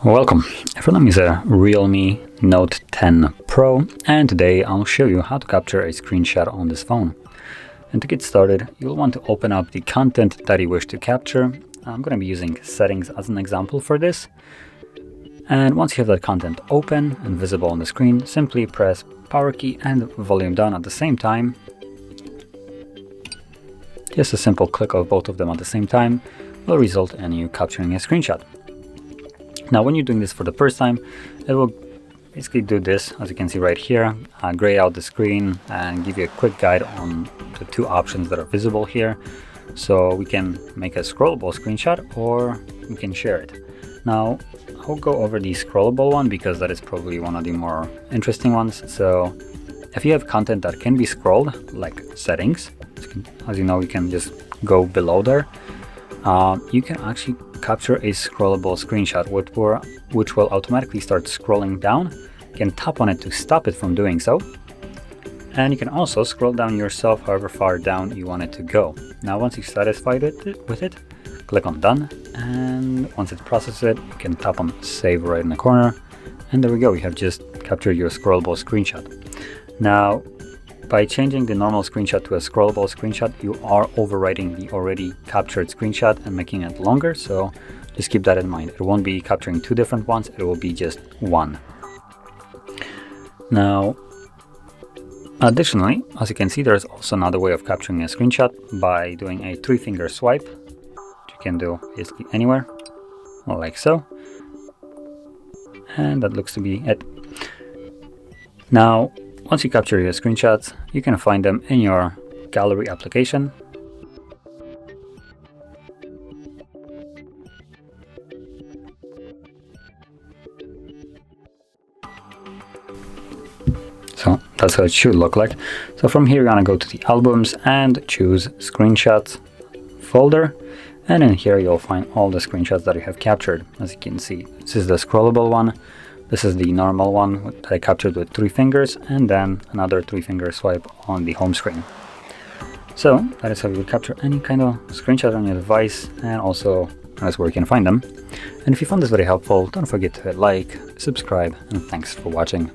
Welcome, everyone. Is a Realme Note 10 Pro, and today I'll show you how to capture a screenshot on this phone. And to get started, you'll want to open up the content that you wish to capture. I'm going to be using settings as an example for this. And once you have that content open and visible on the screen, simply press power key and volume down at the same time. Just a simple click of both of them at the same time will result in you capturing a screenshot. Now, when you're doing this for the first time, it will basically do this, as you can see right here, gray out the screen and give you a quick guide on the two options that are visible here. So we can make a scrollable screenshot or we can share it. Now, I'll go over the scrollable one because that is probably one of the more interesting ones. So if you have content that can be scrolled, like settings, as you know, you can just go below there. You can actually capture a scrollable screenshot, which will automatically start scrolling down. You can tap on it to stop it from doing so. And you can also scroll down yourself however far down you want it to go. Now, once you're satisfied with it, click on Done. And once it processes it, you can tap on Save right in the corner. And there we go. You have just captured your scrollable screenshot. Now, by changing the normal screenshot to a scrollable screenshot, you are overwriting the already captured screenshot and making it longer, so just keep that in mind. It won't be capturing two different ones, it will be just one. Now, additionally, as you can see, there's also another way of capturing a screenshot by doing a 3-finger swipe, which you can do basically anywhere, like so. And that looks to be it. Now, once you capture your screenshots, you can find them in your gallery application. So that's how it should look like. So from here, you're gonna go to the albums and choose screenshots folder. And in here, you'll find all the screenshots that you have captured. As you can see, this is the scrollable one. This is the normal one that I captured with 3 fingers, and then another 3-finger swipe on the home screen. So that is how you would capture any kind of screenshot on your device, and also that's where you can find them. And if you found this very helpful, don't forget to hit like, subscribe, and thanks for watching.